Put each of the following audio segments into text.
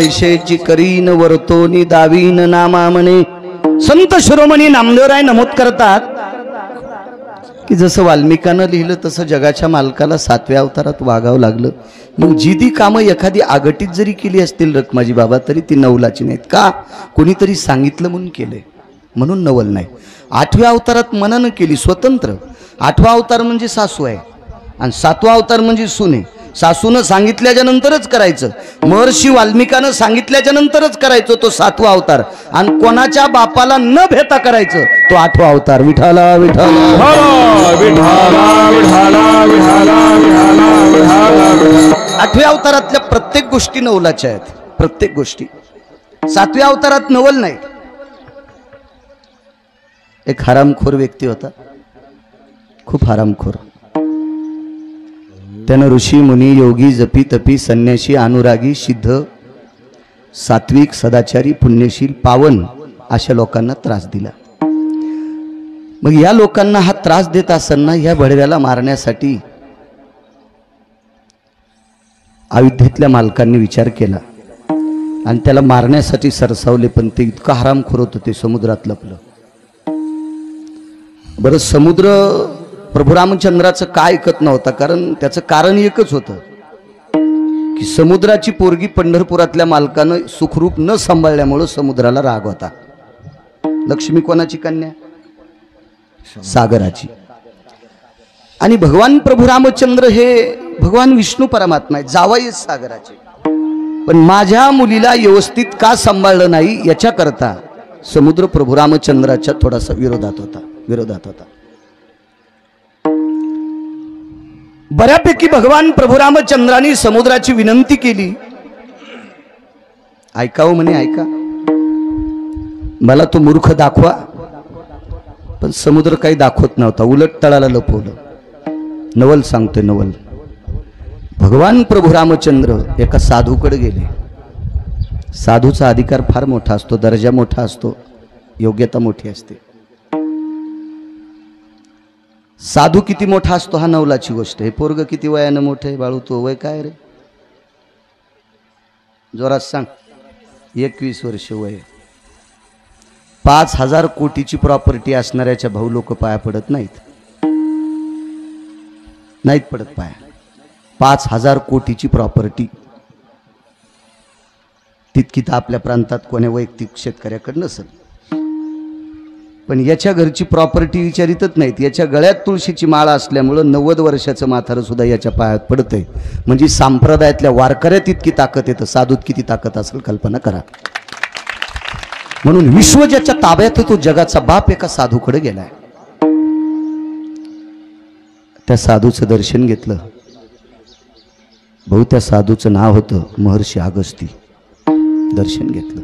पैशाची करीन वर्तोनी दावीन नामा म्हणे। संत शिरोमणी नामदेवराय नमूद करतात की जसं वाल्मिकानं लिहिलं तसं जगाच्या मालकाला 7व्या अवतारात वागावं लागलं। मग जी ती कामं एखादी आगटीत जरी केली असतील रखमाजी बाबा तरी ती नवलाची नाहीत का? कोणीतरी सांगितलं म्हणून केलंय म्हणून नवल नाही। 8व्या अवतारात मनानं केली स्वतंत्र। 8वा अवतार म्हणजे सासू आहे आणि 7वा अवतार म्हणजे सुने। सासूनं सांगितल्याच्या नंतरच करायचं, महर्षी वाल्मिकानं सांगितल्याच्या नंतरच करायचं तो 7वा अवतार, आणि कोणाच्या बापाला न भेटा करायचं तो 8वा अवतार। विठाला विठाला 8व्या अवतारातल्या प्रत्येक गोष्टी नवलाच्या आहेत, प्रत्येक गोष्टी। 7व्या अवतारात नवल नाही। एक हरामखोर व्यक्ती होता, खूप हरामखोर। त्यानं ऋषी मुनी योगी जपी तपी संन्यासी अनुरागी सिद्ध सात्विक सदाचारी पुण्यशील पावन अशा लोकांना त्रास दिला। मग या लोकांना हा त्रास देत असताना या भडव्याला मारण्यासाठी अयोध्येतल्या मालकांनी विचार केला आणि त्याला मारण्यासाठी सरसावले, पण ते इतकं हरामखोर होतं ते समुद्रात लपलं। बरं, समुद्र प्रभू रामचंद्राचं काय ऐकत नव्हता, कारण त्याचं कारण एकच होतं की समुद्राची पोरगी पंढरपुरातल्या मालकानं सुखरूप न सांभाळल्यामुळं समुद्राला राग होता। लक्ष्मी कोणाची कन्या? सागराची। आणि भगवान प्रभू रामचंद्र हे भगवान विष्णू परमात्मा आहे, जावई सागराचे। पण माझ्या मुलीला व्यवस्थित का सांभाळलं नाही याच्याकरता समुद्र प्रभू रामचंद्राच्या थोडासा विरोधात होता। बऱ्यापैकी भगवान प्रभू रामचंद्रांनी समुद्राची विनंती केली, ऐकावं म्हणे ऐका, मला तो मूर्ख दाखवा। पण समुद्र काही दाखवत नव्हता, उलट तळाला लपवलं। नवल सांगतोय नवल। भगवान प्रभू रामचंद्र एका साधूकडे गेले। साधूचा अधिकार फार मोठा असतो, दर्जा मोठा असतो, योग्यता मोठी असते। साधू किती मोठा असतो हा नवलाची गोष्ट आहे। पोरग किती वयानं मोठं आहे बाळू? तो वय काय रे? जोरात सांग। 21 वर्ष वय। 5,000 कोटीची प्रॉपर्टी असणाऱ्याच्या भाऊ लोक पाया पडत नाहीत पडत पाया। 5,000 कोटीची प्रॉपर्टी तितकी तर आपल्या प्रांतात कोण्या वैयक्तिक शेतकऱ्याकडे नसेल, पण याच्या घरची प्रॉपर्टी विचारितच नाहीत। याच्या गळ्यात तुळशीची माळा असल्यामुळं 90 वर्षाचं म्हातारं सुद्धा याच्या पायात पडतंय। म्हणजे संप्रदायातल्या वारकऱ्यात इतकी ताकद येतं, साधूत किती ताकद असेल कल्पना करा। म्हणून विश्व ज्याच्या ताब्यात तो जगाचा बाप एका साधूकडे गेलाय। त्या साधूचं दर्शन घेतलं। भाऊ त्या साधूचं नाव होतं महर्षी अगस्ती। दर्शन घेतलं,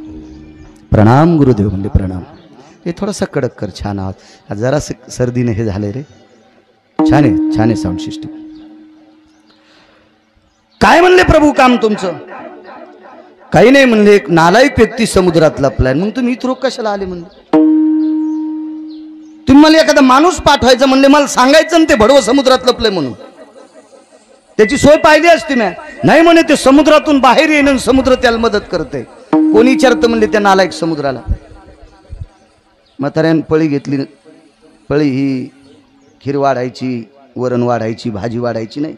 प्रणाम गुरुदेव म्हणले प्रणाम। हे थोडासा कडक कर, छान आवाज, जरा सर्दीने हे झाले रे, छान आहे साऊंड सिस्टम। काय म्हणले प्रभू काम तुमचं? काही नाही म्हणले, एक नालायक व्यक्ती समुद्रात लपलाय। मग तुम्ही इथं कशाला आले म्हणले? तुम्ही मला एखादा माणूस पाठवायचा म्हणले, मला सांगायचं ना ते भडवं समुद्रात लपलंय म्हणून, त्याची सोय पाहिली असती ना। नाही म्हणे ते समुद्रातून बाहेर येणं, समुद्र त्याला मदत करते। कोणी विचारतं म्हणले त्या नालायक समुद्राला? म्हाताऱ्यानं पळी घेतली। पळी ही खीर वाढायची, वरण वाढायची, भाजी वाढायची नाही,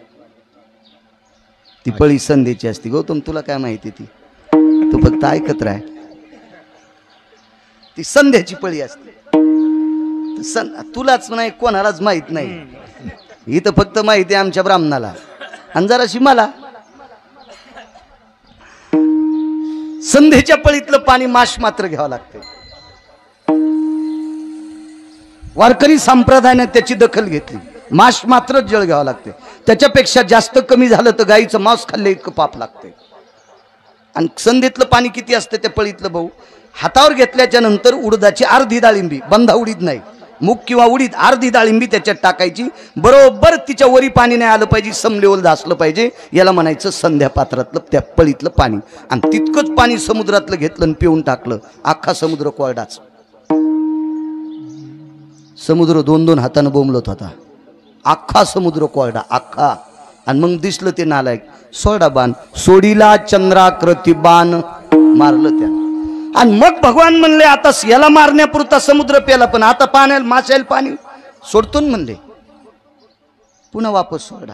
ती पळी संधीची असती। गौतम तुला काय माहिती? ती तू फक्त ऐकत राह, ती संध्याची पळी असते। तुलाच नाही कोणालाच माहित नाही, इथं फक्त माहिती आहे आमच्या ब्राह्मणाला आणि जराशी मला। संध्येच्या पळीतलं पाणी माश मात्र घ्यावं लागते। वारकरी संप्रदायाने त्याची दखल घेतली, मांस मात्र जळ घ्यावं लागते। त्याच्यापेक्षा जास्त कमी झालं तर गाईचं मांस खाल्ले इतकं पाप लागते। आणि संधीतलं पाणी किती असतं त्या पळीतलं भाऊ? हातावर घेतल्याच्या नंतर उडदाची अर्धी डाळिंबी, बंधा उडीद नाही, मूग किंवा उडीद अर्धी डाळिंबी त्याच्यात टाकायची, बरोबर तिच्या वरी पाणी नाही आलं पाहिजे, समलेवल असलं पाहिजे, याला म्हणायचं संध्या पात्रातलं त्या पळीतलं पाणी। आणि तितकंच पाणी समुद्रातलं घेतलं आणि पिऊन टाकलं, अख्खा समुद्र कोरडाच। समुद्र 2-2 हातानं बोंबलत होता, अख्खा समुद्र कोरडा अख्खा। आणि मग दिसलं ते नालायक, सोडा बाण सोडीला चंद्राकृती बाण मारलं त्यानं. आणि मग भगवान म्हणले आता याला मारण्यापुरता समुद्र पेला, पण आता पाण्याला माशाला पाणी सोडतो म्हणले. पुन्हा वापस सोडा,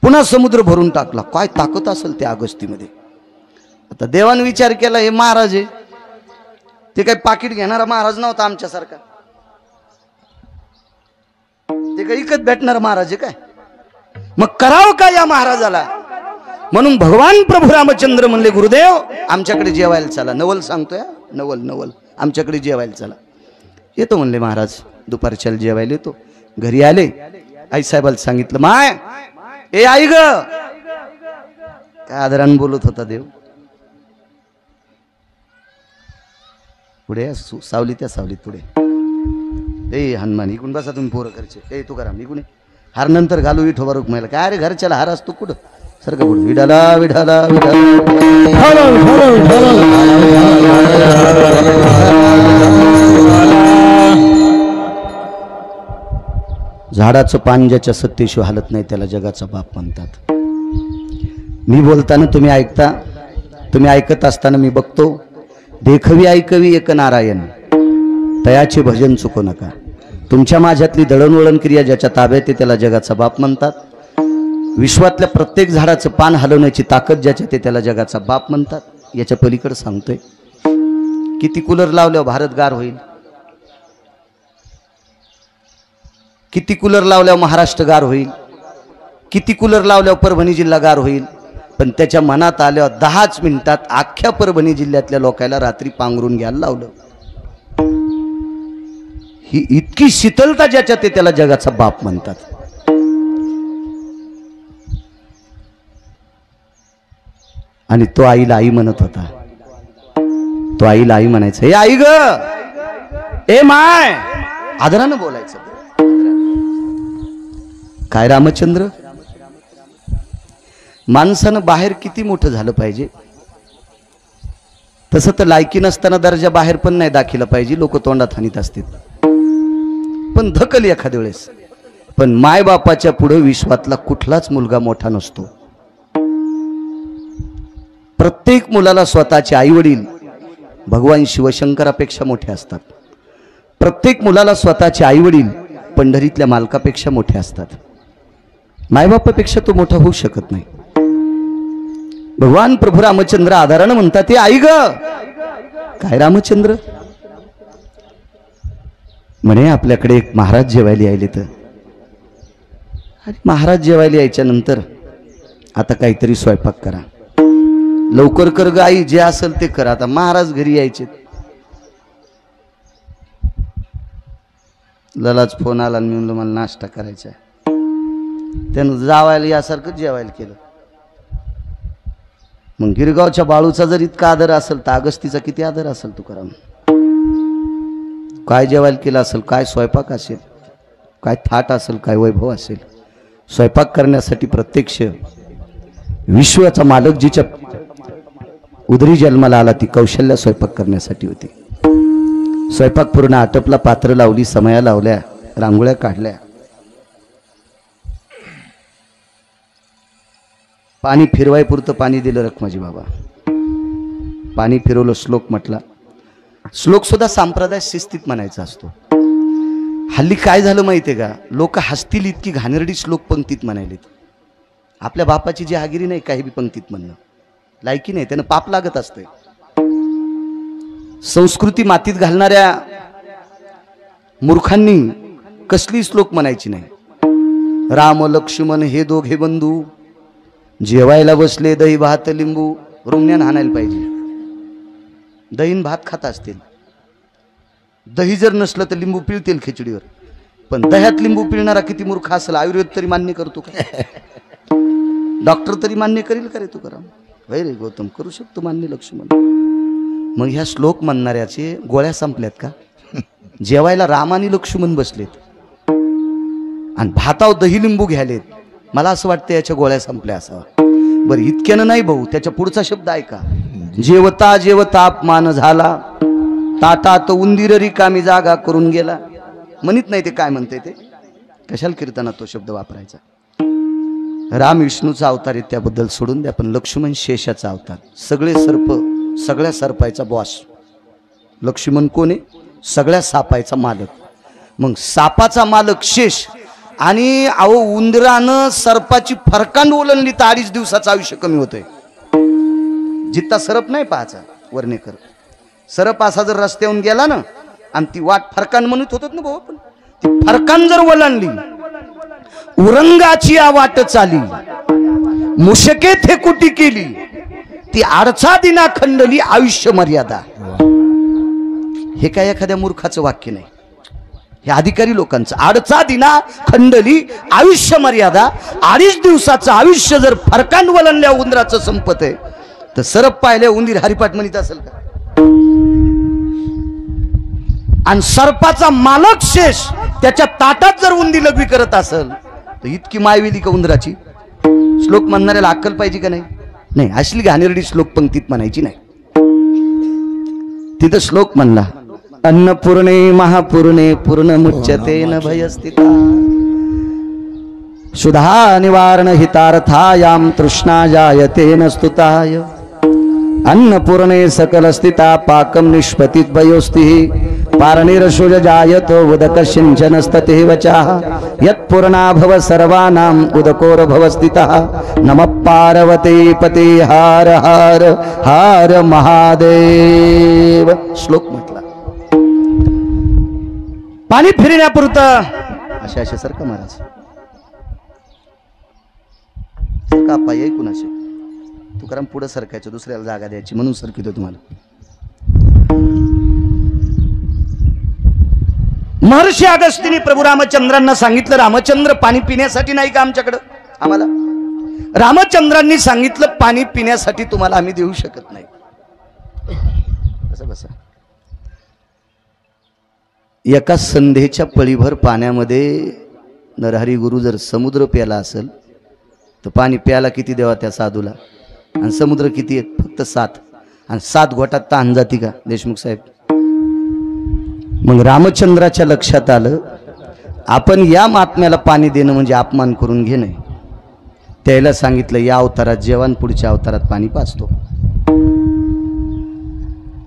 पुन्हा समुद्र भरून टाकला. काय ताकद असेल त्या अगस्तीमध्ये. आता देवाने विचार केला हे महाराज आहे, ते काही पाकिट घेणारा महाराज नव्हता आमच्यासारखा, ते काही इकत भेटणारा महाराज आहे काय, मग करावं काय या महाराजाला. म्हणून भगवान प्रभू रामचंद्र म्हणले गुरुदेव आमच्याकडे जेवायला चला. नवल सांगतोय, नवल नवल आमच्याकडे जेवायला चला. येतो म्हणले महाराज, दुपारच्याला जेवायला येतो. घरी आले, आईसाहेबाला सांगितलं माय ए आई ग, काय आदराने बोलत होता देव. पुढे सावली, त्या सावलीत पुढे ए हनुमान इकडून बसा तुम्ही पोरं घरचे. ए तू करा इकडून हार नंतर घालू विठोबा रुक्माईला. काय अरे घरच्याला हार असतो कुठं सारखं पुढे विडाला विडाला झाडाचं पान ज्याच्या सत्तेशिवाय हालत नाही त्याला जगाचा बाप म्हणतात. मी बोलताना तुम्ही ऐकता, तुम्ही ऐकत असताना मी बघतो. देखवी ऐकवी एक नारायण, तयाचे भजन चुकू नका. तुमच्या माझ्यातली दळणवळण क्रिया ज्याच्या ताब्यात आहे त्याला जगाचा बाप म्हणतात. विश्वातल्या प्रत्येक झाडाचं पान हलवण्याची ताकद ज्याच्या ते त्याला जगाचा बाप म्हणतात. याच्या पलीकडे सांगतोय, किती कूलर लावल्यावर भारत गार होईल, किती कूलर लावल्यावर महाराष्ट्र गार होईल, किती कूलर लावल्यावर परभणी जिल्हा गार होईल. पण त्याच्या मनात आल्यावर 10च मिनिटात अख्ख्या परभणी जिल्ह्यातल्या लोकांना रात्री पांघरून घ्यायला लावलं. ही इतकी शीतलता ज्याच्या ते त्याला जगाचा बाप म्हणतात. आणि तो आईला आई म्हणत होता, तो आईला आई म्हणायचं, हे आई ग, ए माय, आदरानं बोलायचं. काय रामचंद्र, माणसानं बाहेर किती मोठं झालं पाहिजे, तसं तर लायकी नसताना दर्जा बाहेर पण नाही दाखिला पाहिजे. लोक तोंडात हानीत असतील, पण धकल एखाद्या वेळेस. पण मायबापाच्या पुढे विश्वातला कुठलाच मुलगा मोठा नसतो. प्रत्येक मुलाला स्वतःचे आई वडील भगवान शिवशंकरापेक्षा मोठे असतात. प्रत्येक मुलाला स्वतःचे आई वडील पंढरीतल्या मालकापेक्षा मोठे असतात. मायबापापेक्षा तो मोठा होऊ शकत नाही. भगवान प्रभू रामचंद्र आधारानं म्हणतात, ते आई ग, काय रामचंद्र म्हणे आपल्याकडे एक महाराज जेवायला यायले. तर अरे महाराज जेवायला यायच्या नंतर आता काहीतरी स्वयंपाक करा, लवकर कर ग आई, जे असेल ते करा. आता महाराज घरी यायचे, ललाच फोन आला आणि मी म्हणलं मला नाश्ता करायचा आहे. त्यानं जावायला यासारखं जेवायला केलं. मग गिरगावच्या बाळूचा जर इतका आदर असेल तर अगस्तीचा किती आदर असेल तुकाराम. काय जेवायला केलं असेल, काय स्वयंपाक असेल, काय थाट असेल, काय वैभव असेल. स्वयंपाक करण्यासाठी प्रत्यक्ष विश्वाचा मालक जिच्या उदरी जन्माला आला ती कौशल्य स्वयंपाक करण्यासाठी होती. स्वयंपाक पूर्ण आटपला, पात्र लावली, समया लावल्या, रांगोळ्या काढल्या, पाणी फिरवाय पुरतं पाणी दिलं रखमाजी बाबा. पाणी फिरवलं, श्लोक म्हटला. श्लोक सुद्धा संप्रदाय शिस्तीत म्हणायचा असतो. हल्ली काय झालं माहितीये का, लोक हसतील इतकी घाणेरडी श्लोक पंक्तीत म्हणायलेत. आपल्या बापाची जी हागिरी नाही काही बी पंक्तीत म्हणणं, लायकी नाही, त्यानं पाप लागत असतंय. संस्कृती मातीत घालणाऱ्या मूर्खांनी कसली श्लोक म्हणायची नाही. राम लक्ष्मण हे दोघे बंधू जेवायला बसले, दही भात लिंबू, रुंगण्यान हाणायला पाहिजे. दहीन भात खात असतील, दही जर नसलं तर लिंबू पिळतील खिचडीवर. पण दह्यात लिंबू पिळणारा किती मूर्ख असेल. आयुर्वेद तरी मान्य करतो का, डॉक्टर तरी मान्य करील का रे तू करा. वय रे गौतम, करू शकतो मान्य लक्ष्मण. मग ह्या श्लोक म्हणणाऱ्याचे गोळ्या संपल्यात का. जेवायला राम आणि लक्ष्मण बसलेत आणि भाताव दही लिंबू घ्यायलेत. मला असं वाटतं याच्या गोळ्या संपल्या असावा. बरं इतक्यानं नाही भाऊ, त्याच्या पुढचा शब्द ऐका. जेवता जेवता अपमान झाला, ताटात उंदीर रिकामी जागा करून गेला. म्हणत नाही ते काय म्हणते ते, कशाला कीर्तनात तो शब्द वापरायचा. राम विष्णूचा अवतार आहे त्याबद्दल सोडून द्या, पण लक्ष्मण शेषाचा अवतार. सगळे सर्प, सगळ्या सर्पायचा बॉस लक्ष्मण कोण आहे? सगळ्या सापायचा मालक. मग सापाचा मालक शेष. आणि अहो उंदरानं सर्पाची फरकांड ओलंडली तर 2.5 दिवसाचं आयुष्य कमी होतंय. जित्ता सरप नाही पाहायचा वर्णेकर. सरप असा जर रस्त्यावरून गेला ना आणि ती वाट फरकांड म्हणत होतात ना भाऊ, पण ती फरकांड जर ओलांडली, उरंगाची वाट चाली, मुशके थेकुटी केली, ती आडचा दिना खंडली आयुष्य मर्यादा. हे काय एखाद्या मूर्खाचं वाक्य नाही, हे अधिकारी लोकांचं. आडचा दिना खंडली आयुष्य मर्यादा. 2.5 दिवसाचं आयुष्य जर फरकांड वलंडल्या उंदराचं संपत आहे, तर सरप पाहिल्या उंदीर हरिपाठ म्हणत असेल का? आणि सर्पाचा मालक शेष त्याच्या ताटात जर उंदी लघवी करत असेल तर इतकी मायवेली का उंदराची? श्लोक म्हणणाऱ्याला अक्कल पाहिजे का नाही? नाही, असली घाणेरडी श्लोक पंक्तीत म्हणायची नाही. तिथं श्लोक म्हणला, अन्नपूर्णे महापूर्णे पूर्ण मुच्यते न भयस्थिता शुद्धा निवारण हितार्थायाम तृष्णा जायते न स्तुताय अन्नपूर्णे सकल स्थिता पाकम निष्पतित भयोस्ति पारणिरशुज जायतो उदक सिंचनस्तते वचाः यत्पूर्णा भव सर्वानां उदकोर भव स्थितः नमः पार्वती पते हार हार हार महादेव. श्लोक म्हटला. पाणी फिरण्यापुरतं अशा अशा सारखं महाराज का पाय कुणाचे तुकाराम पुढे सरकायचं, दुसऱ्याला जागा द्यायची म्हणून सरकितो तुम्हाला. महर्षी अगस्तीने प्रभू रामचंद्रांना सांगितलं, रामचंद्र पाणी पिण्यासाठी नाही का आमच्याकडं? आम्हाला रामचंद्रांनी सांगितलं, पाणी पिण्यासाठी तुम्हाला आम्ही देऊ शकत नाही. कसं बसा. एका संध्येच्या पळीभर पाण्यामध्ये नरहरी गुरु जर समुद्र प्याला असेल तर पाणी प्याला किती देवा त्या साधूला? आणि समुद्र किती आहेत? फक्त 7. आणि 7 घोटात तहान जाती का देशमुख साहेब? मग रामचंद्राच्या लक्षात आलं, आपण या महात्म्याला पाणी देणं म्हणजे अपमान करून घेणं. त्याला सांगितलं, या अवतारात जेवण, पुढच्या अवतारात पाणी पाचतो.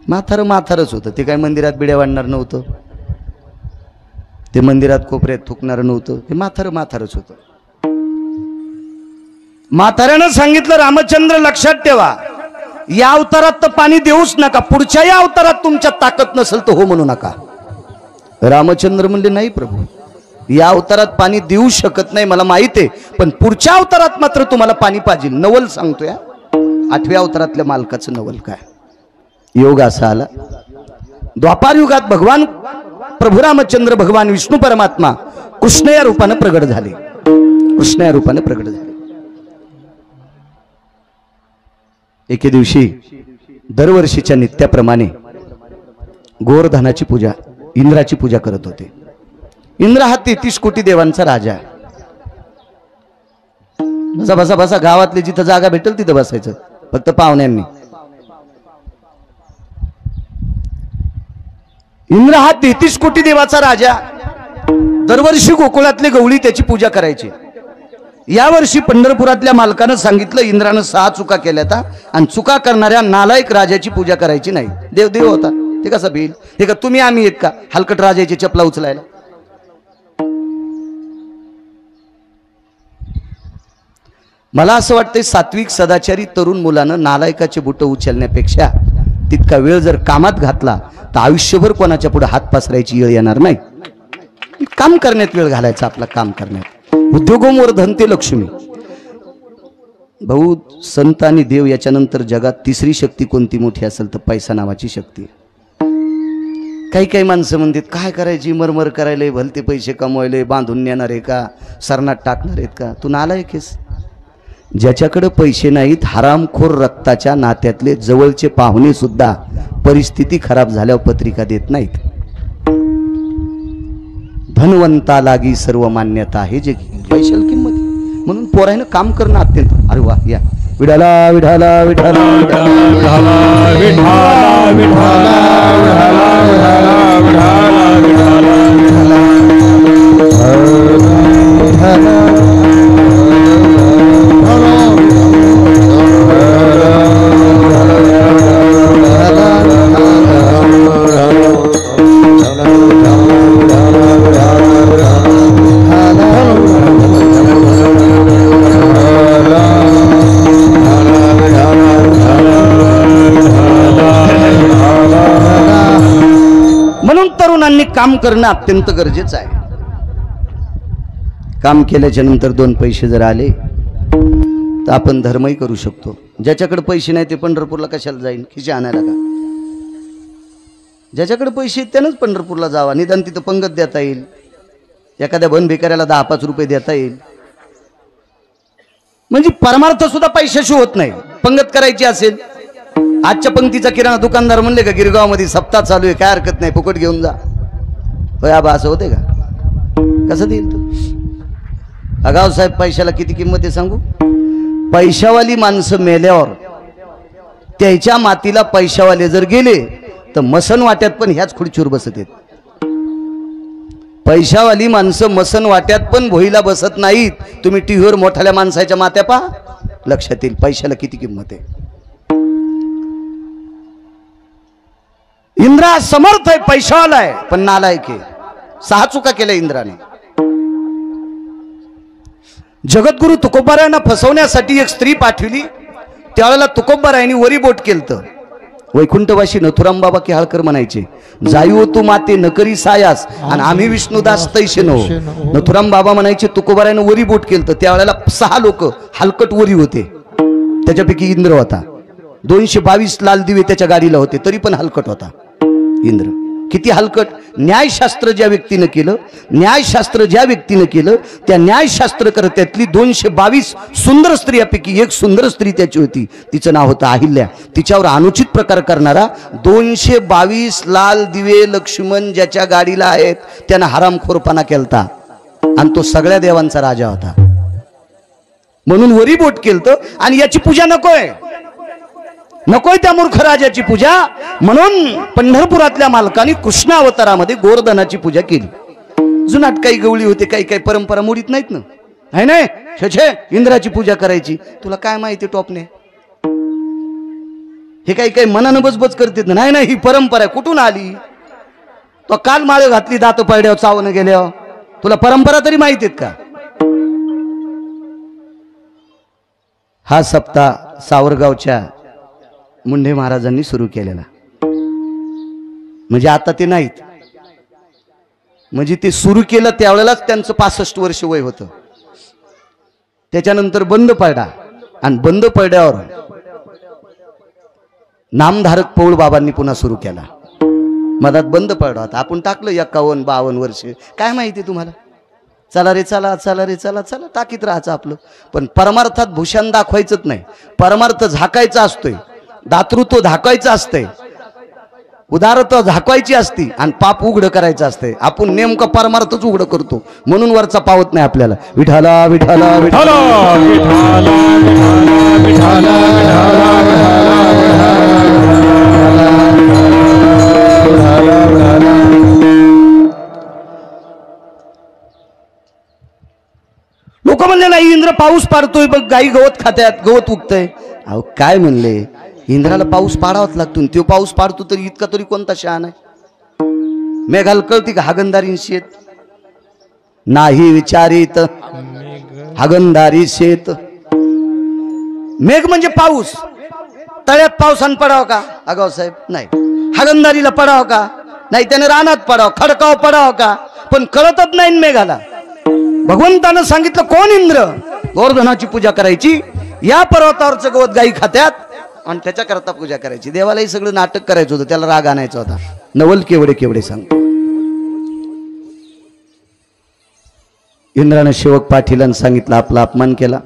म्हातारच होतं ते, काय मंदिरात बिड्या वाढणार नव्हतं, ते मंदिरात कोपऱ्यात थुकणार नव्हतं, ते म्हातारच होतं. म्हाताऱ्यानं सांगितलं, रामचंद्र लक्षात ठेवा, या अवतारात तर पाणी देऊच नका, पुढच्या या अवतारात तुमच्या ताकद नसेल तर हो म्हणू नका. रामचंद्र म्हणले, नाही प्रभू, या अवतारात पाणी देऊ शकत नाही मला माहित आहे, पण पुढच्या अवतारात मात्र तुम्हाला पाणी पाहिजे. नवल सांगतोय, 8व्या अवतारातल्या मालकाचं नवल काय. योग असा आला, द्वापार युगात भगवान प्रभू रामचंद्र भगवान विष्णू परमात्मा कृष्ण या रूपाने प्रगट झाले. कृष्ण या रूपाने प्रगट झाले. एके दिवशी दरवर्षीच्या नित्याप्रमाणे गोवर्धनाची पूजा, इंद्राची पूजा करत होते. इंद्र हा 33 कोटी देवांचा राजा. बसा बसा बसा, गावातले जिथं जागा भेटेल तिथं बसायचं, फक्त पाहुण्यांनी. इंद्र हा 33 कोटी देवाचा राजा. दरवर्षी गोकुळातले गवळी त्याची पूजा करायची. यावर्षी पंढरपुरातल्या मालकानं सांगितलं, इंद्रानं 6 चुका केल्या आणि चुका करणाऱ्या नालायक राजाची पूजा करायची नाही. देव होता ते कसा भिल? ते का तुम्ही आम्ही एक का हलकट राजाची चपला उचलायला? मला असं वाटतंय, सात्विक सदाचारी तरुण मुलानं नालायकाचे बुट उचलण्यापेक्षा तितका वेळ जर कामात घातला तर आयुष्यभर कोणाच्या पुढे हात पसरायची वेळ येणार नाही. काम करण्यात वेळ घालायचा, आपला काम करण्यात. उद्योगोमवर धनते लक्ष्मी. भाऊ, संत आणि देव याच्यानंतर जगात तिसरी शक्ती कोणती मोठी असेल तर पैसा नावाची शक्ती. काही माणसं म्हणतात, काय करायची मरमर करायला, भलते पैसे कमवायले, बांधून नेणार आहे का, सरनाट टाकणार आहेत का? तू नालायक आहेस. ज्याच्याकडे पैसे नाहीत, हरामखोर रक्ताच्या नात्यातले जवळचे पाहुणे सुद्धा परिस्थिती खराब झाल्यावर पत्रिका देत नाहीत. धनवंता लागी सर्व मान्यता आहे जे पैशाला किंमत. म्हणून पोरायनं काम करणं अत्यंत. अरे वा, या विठाला विठाला विठाला विठाला लोकांनी काम करणं अत्यंत गरजेचं आहे. काम केल्याच्या नंतर 2 पैसे जर आले तर आपण धर्मही करू शकतो. ज्याच्याकडे पैसे नाही ते पंढरपूरला कशाला जाईल खिशे आणायला का? ज्याच्याकडे पैसे आहेत त्यानंच पंढरपूरला जावा. निदान तिथं पंगत देता येईल, एखाद्या बन भिकाऱ्याला 10-5 रुपये देता येईल. म्हणजे परमार्थ सुद्धा पैशाशी होत नाही. पंगत करायची असेल, आजच्या पंक्तीचा किराणा दुकानदार म्हणले का गिरगावमध्ये सप्ताह चालू आहे, काय हरकत नाही, फुकट घेऊन जा. होय आबा, असं होते का? कसं देईल तू? अगाव साहेब, पैशाला किती किंमत आहे सांगू? पैशावाली माणसं मेल्यावर त्याच्या मातीला पैशावाले जर गेले तर मसन वाट्यात पण ह्याच खुर्चीवर बसत आहेत. पैशावाली माणसं मसन वाट्यात पण भोईला बसत नाहीत. तुम्ही टीव्हीवर मोठ्याल्या माणसाच्या मात्या पहा, लक्षात येईल पैशाला किती किंमत आहे. इंद्रा समर्थ आहे, पैशावाला आहे, पण नालायक आहे. 6 चुका केल्या इंद्राने. जगद्गुरु तुकोबारायांना फसवण्यासाठी एक स्त्री पाठविली. त्यावेळेला तुकोबारायांनी वरी बोट केलतं. वैकुंठवासी नथुराम बाबा केहाळकर म्हणायचे, जायू तू माते नकरी सायास आणि आम्ही विष्णुदास तैसे नो. नथुराम बाबा म्हणायचे तुकोबारायानं वरी बोट केलतं. त्यावेळेला 6 लोक हलकट वरी होते, त्याच्यापैकी इंद्र होता. 222 लाल दिवे त्याच्या गाडीला होते, तरी पण हलकट होता इंद्र. किती हलकट! न्यायशास्त्र ज्या व्यक्तीनं केलं, न्यायशास्त्र ज्या व्यक्तीनं केलं, त्या न्यायशास्त्रकर्त्यातली 222 सुंदर स्त्रियापैकी एक सुंदर स्त्री त्याची होती. तिचं नाव होतं अहिल्या. तिच्यावर अनुचित प्रकार करणारा 222 लाल दिवे लक्ष्मण ज्याच्या गाडीला आहेत त्यानं हरामखोरपणा केलता, आणि तो सगळ्या देवांचा राजा होता. म्हणून वरी बोट केलतं. आणि याची पूजा नकोय, नकोय त्या मूर्ख राजाची पूजा. म्हणून पंढरपुरातल्या मालकाने कृष्ण अवतारामध्ये गोवर्धनाची पूजा केली. जुनाट काही गवळी होते, काही काही परंपरा मोडीत नाहीत ना, आहे नाही. छे इंद्राची पूजा करायची, तुला काय माहिती टोपणे? हे काही काही मनानं बजबज करतात. नाही नाही, ही परंपरा आहे. कुठून आली? तो काल माळे घातली दात पडल्यावर चावणं गेल्यावर. तुला परंपरा तरी माहिती आहेत का? हा सप्ताह सावरगावच्या मुंढे महाराजांनी सुरू केलेला. म्हणजे आता ते नाहीत, म्हणजे ते सुरू केलं त्यावेळेलाच त्यांचं 65 वर्ष वय होतं. त्याच्यानंतर बंद पडला, आणि बंद पडल्यावर नामधारक पौळ बाबांनी पुन्हा सुरू केला. मधात बंद पडला होता. आपण टाकलं 51-52 वर्ष, काय माहिती तुम्हाला? चला रे चला, चला रे चला, चला टाकीत राहायचं आपलं. पण परमार्थात भूषण दाखवायचंच नाही. परमार्थ झाकायचा असतोय, दातृत्व झाकायचं असतंय, उदारत्व झाकवायची असती, आणि पाप उघड करायचं असतंय. आपण नेमकं परमार्थच उघड करतो, म्हणून वरचा पावत नाही आपल्याला. विठाला विठाला विठाला लोक म्हणले नाही इंद्र पाऊस पाडतोय, बघ गाई गवत खात्यात, गवत उगतंय. अहो काय म्हणले, इंद्राला पाऊस पाडावाच लागतो. तो पाऊस पाडतो तरी इतका तरी कोणता शहाण आहे? मेघाला कळती का हागंदारी शेत नाही विचारित, हागंदारी शेत. मेघ म्हणजे पाऊस. तळ्यात पावसानं पडावं का अगाव साहेब? नाही. हागंदारीला पडावं का? नाही. त्याने रानात पडावं, खडकाव पडावं का? पण कळतच नाही मेघाला. भगवंतानं सांगितलं कोण? इंद्र. गोवर्धनाची पूजा करायची, या पर्वतावरचं गवत गाई खात्यात, आणि त्याच्याकरता पूजा करायची. देवालाही सगळं नाटक करायचं होतं, त्याला राग आणायचा होता. नवल केवढे केवढे सांग. इंद्रानं सेवक पाठीला सांगितलं, आपला अपमान केला,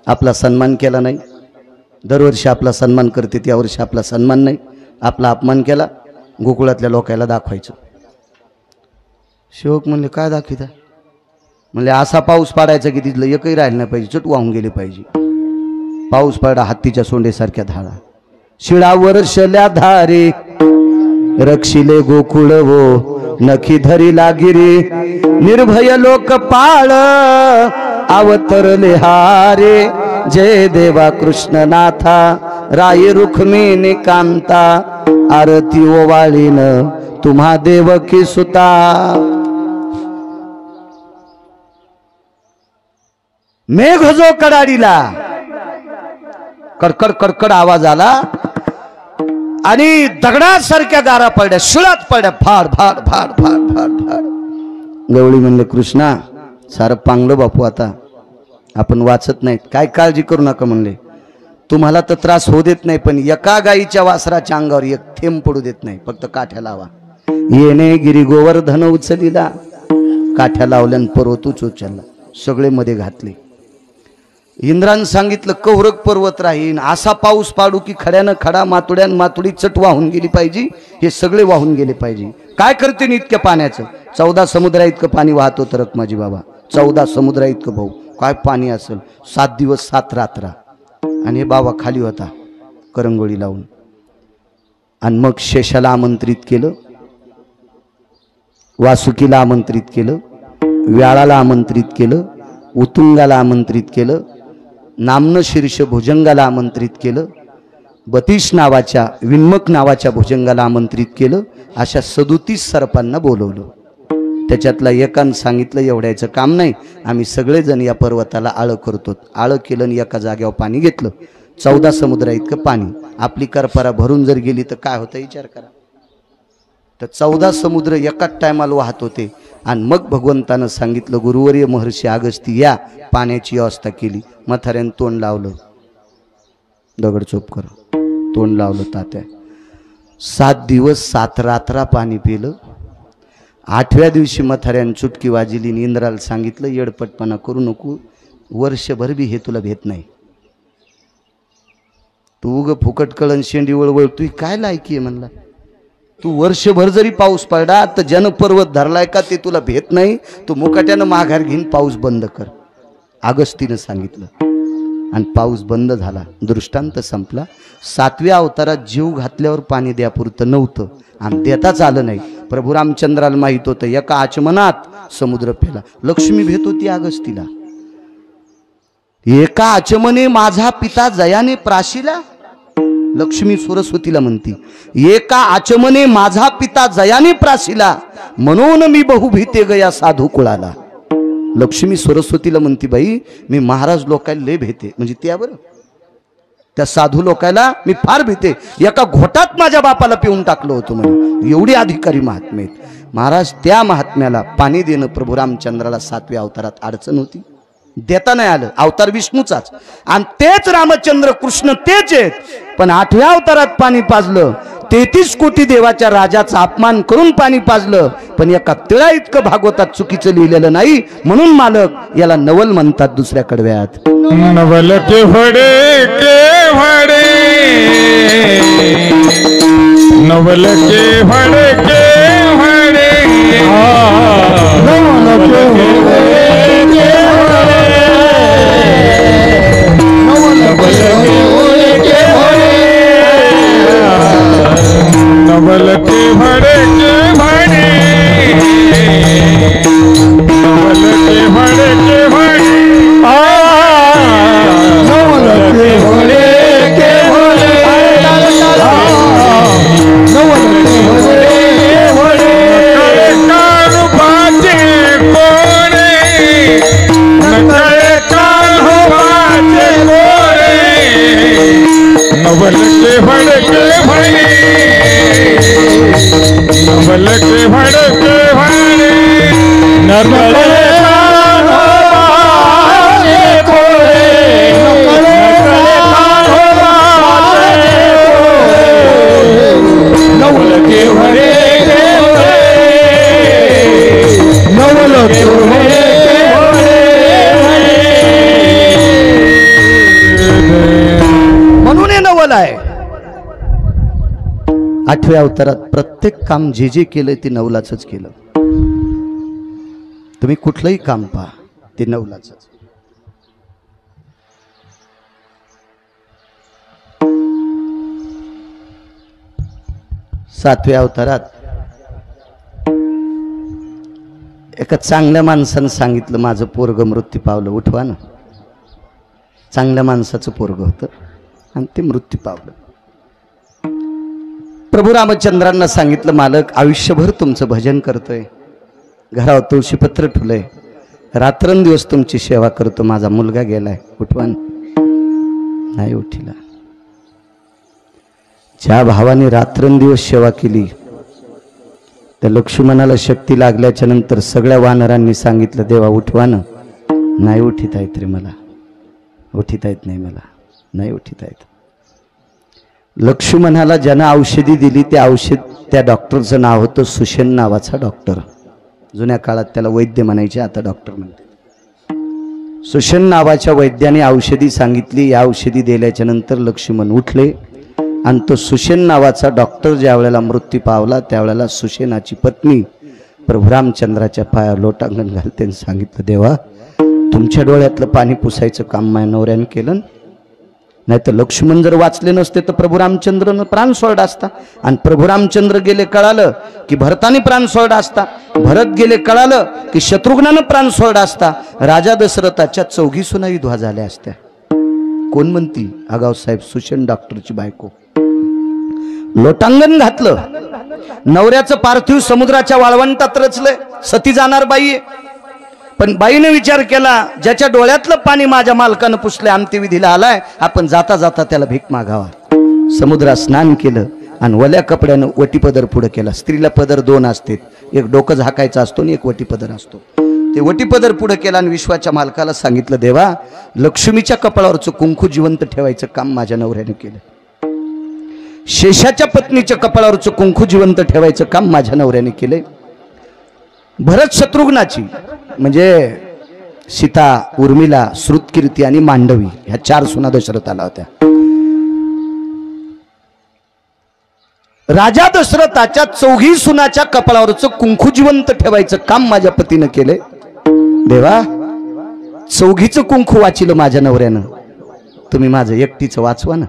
आपला सन्मान केला नाही. दरवर्षी आपला सन्मान करते, त्या वर्षी आपला सन्मान नाही, आपला अपमान केला. गोकुळातल्या लोकांना दाखवायचं. सेवक म्हणले काय दाखविता? म्हणले असा पाऊस पाडायचा की तिथलं एकही राहिलं नाही पाहिजे, चट वाहून गेले पाहिजे. पाऊस पडा हत्तीच्या सोंडेसारख्या धारा, शिळावर शल्या धारे, रक्षिले गोकुळ वो नखी धरी लागिरे. निर्भय लोक पाळ अवतरले हारे, जय देवा कृष्णनाथा राय रुक्मिणी कांता. आरती ओवाळीन तुम्हा देवकी सुता. मेघ जो कडाडीला, कडकड कडकड आवाज आला, आणि दगडासारख्या गारा पडल्या, शिळात पडल्या, फाड फाड फाड फाड फाड फाड. गवळी म्हणले, कृष्णा सारं पांगलं बापू, आता आपण वाचत नाहीत, काय काळजी करू नका म्हणले. तुम्हाला तर त्रास होऊ देत नाही, पण एका गाईच्या वासराच्या अंगावर एक थेंब पडू देत नाही, फक्त काठ्या लावा. येणे गिरी गोवर्धन उचलिला, काठ्या लावल्यान पर्वतूच उचलला, सगळे मध्ये घातले. इंद्रानं सांगितलं कौरक पर्वत राहीन, असा पाऊस पाडू की खड्यानं खडा, मातुड्यान मातुडी चट वाहून गेली पाहिजे, हे सगळे वाहून गेले पाहिजे. काय करते इतक्या पाण्याचं? 14 समुद्रा इतकं पाणी वाहत होतं रखमाजी बाबा, 14 समुद्रा इतकं भाऊ, काय पाणी असेल. 7 दिवस 7 रात्र. आणि हे बाबा खाली होता करंगोळी लावून. आणि मग शेषाला आमंत्रित केलं, वासुकीला आमंत्रित केलं, व्याळाला आमंत्रित केलं, उतुंगाला आमंत्रित केलं, नामन शीर्ष भुजंगाला आमंत्रित केलं, बतीश नावाच्या विन्मक नावाच्या भुजंगाला आमंत्रित केलं. अशा 37 सर्पांना बोलवलं. त्याच्यातला एकानं सांगितलं एवढ्याचं काम नाही, आम्ही सगळेजण या पर्वताला आळं करतो. आळं केलं आणि एका जागेवर पाणी घेतलं. 14 समुद्रा इतकं पाणी. आपली करपरा भरून जर गेली तर काय होतं विचार करा. तर 14 समुद्र एकाच टायमाला वाहत होते. आणि मग भगवंतानं सांगितलं, गुरुवर्य महर्षी अगस्ती या, पाण्याची व्यवस्था केली. म्हाताऱ्यानं तोंड लावलं, दगड चोप कर, तोंड लावलं तात्या. 7 दिवस 7 रात्रा पाणी पिलं. 8व्या दिवशी म्हाताऱ्यानं चुटकी वाजली. इंद्राला सांगितलं, येडपटपणा करू नको, वर्षभर बी हे तुला भेट नाही, तू उग फुकट कळण शेंडी वळवळ, तू काय लायकी आहे म्हणला. तू वर्षभर जरी पाऊस पडला तर जनपर्वत धरलाय का ते तुला भेट नाही, तू मुकाट्यानं माघार घेऊन पाऊस बंद कर, अगस्तीनं सांगितलं. आणि पाऊस बंद झाला, दृष्टांत संपला. 7व्या अवतारात जीव घातल्यावर पाणी द्यापुरतं नव्हतं आणि देताच आलं नाही. प्रभू रामचंद्राला माहित होतं एका आचमनात समुद्र पेला. लक्ष्मी भेट होती अगस्तीला. एका आचमने माझा पिता जयाने प्राशिला, लक्ष्मी सरस्वतीला म्हणती, एका आचमने माझा पिता जयाने प्राशिला, म्हणून मी बहु भीते गया साधू कुळाला. लक्ष्मी सरस्वतीला म्हणती, बाई मी महाराज लोकायला लय भेटे, म्हणजे त्यावर त्या साधू लोकायला मी फार भीते, एका घोटात माझ्या बापाला पिऊन टाकलं होतं म्हणे, एवढी अधिकारी महात्मे आहेत महाराज. त्या महात्म्याला पाणी देणं प्रभू रामचंद्राला 7व्या अवतारात अडचण होती, देता नाही आलं. अवतार विष्णूचाच, आणि तेच रामचंद्र कृष्ण तेच आहेत. पण 8व्या अवतारात पाणी पाजलं, 33 कोटी देवाच्या राजाचा अपमान करून पाणी पाजलं. पण एका तिळा इतकं भागवतात चुकीचं लिहिलेलं नाही, म्हणून मालक याला नवल म्हणतात. दुसऱ्या कडव्यात नवल केवडे केवडे, नवल केवडे केवडे, नवल केवडे नवल के भड़े के भड़े, नवल के भड़े के भड़े, नवल के भड़े के भड़े, नवल के भड़े के भड़े, नकले कान बाजे कोरे, नकले कान बाजे कोरे, नवल के भड़े के भड़े, नवल के भड़े के भड़े, नकले कान बाजे कोरे, नकले कान बाजे कोरे, नवल के भड़े के भड़े, नवल के भड़े के भड़े. म्हणून हे नवल आहे. 8व्या अवतारात प्रत्येक काम जे जे केलं ते नवलाचंच केलं. तुम्ही कुठलंही काम पहा ते नवलाचंच. सातव्या अवतारात एका चांगल्या माणसानं सांगितलं, माझं पोरग मृत्यू पावलं, उठवा ना. चांगल्या माणसाचं पोरग होतं आणि ते मृत्यू पावलं. प्रभू रामचंद्रांना सांगितलं, मालक आयुष्यभर तुमचं भजन करतोय, घरावर तुळशीपत्र ठुलंय, रात्रंदिवस तुमची सेवा करतो, माझा मुलगा गेलाय, उठवा ना. नाही उठिला. ज्या भावाने रात्रंदिवस सेवा केली त्या लक्ष्मणाला शक्ती लागल्याच्या नंतर सगळ्या वानरांनी सांगितलं, देवा उठवा ना. नाही उठिता येत रे, मला उठिता येत नाही, मला नाही उठिता येत. लक्ष्मणाला ज्यानं औषधी दिली त्या त्या डॉक्टरचं नाव होतं सुषेण नावाचा डॉक्टर. जुन्या काळात त्याला वैद्य म्हणायचे, आता डॉक्टर म्हणते. सुषेण नावाच्या वैद्याने औषधी सांगितली. या औषधी दिल्याच्या नंतर लक्ष्मण उठले आणि तो सुषेण नावाचा डॉक्टर ज्या वेळेला मृत्यू पावला त्यावेळेला सुषेणाची पत्नी प्रभू रामचंद्राच्या पायावर लोटांगण घालते आणि सांगितलं, देवा तुमच्या डोळ्यातलं पाणी पुसायचं काम माझ्या नवऱ्यानं केलं. नाही तर लक्ष्मण जर वाचले नसते तर प्रभू रामचंद्रनं प्राण सोडला असता. आणि प्रभू रामचंद्र गेले कळालं की भरताने प्राण सोडला असता. भरत गेले कळालं की शत्रुघ्नानं प्राण सोडला असता. राजा दशरथाच्या 4 सुना विधवा झाल्या असत्या. कोण म्हणती? आगाव साहेब सुषेण डॉक्टरची बायको. लोटांगण घातलं. नवऱ्याचं पार्थिव समुद्राच्या वाळवंटात रचलंय. सती जाणार बाई आहे. पण बाईने विचार केला, ज्याच्या डोळ्यातलं पाणी माझ्या मालकानं पुसले, अंत्यविधीला आलाय, आपण जाता जाता त्याला भीक मागावा. समुद्रात स्नान केलं आणि वल्या कपड्यानं वटीपदर पुढे केला. स्त्रीला पदर 2 असते, एक डोकं झाकायचा असतो आणि एक वटीपदर असतो. ते वटीपदर पुढे केला आणि विश्वाच्या मालकाला सांगितलं, देवा लक्ष्मीच्या कपाळावरचं कुंकू जिवंत ठेवायचं काम माझ्या नवऱ्याने केलं. शेषाच्या पत्नीच्या कपाळावरचं कुंकू जिवंत ठेवायचं काम माझ्या नवऱ्याने केले. भरत शत्रुघ्नाची म्हणजे सीता, उर्मिला, श्रुतकीर्ती आणि मांडवी ह्या 4 सुना दशरथाला होत्या. राजा दशरथाच्या 4 सुनाच्या कपाळावरचं कुंकू जिवंत ठेवायचं काम माझ्या पतीनं केले. देवा 4चं कुंकू वाचिलं माझ्या नवऱ्यानं, तुम्ही माझं एकटीचं वाचवा ना.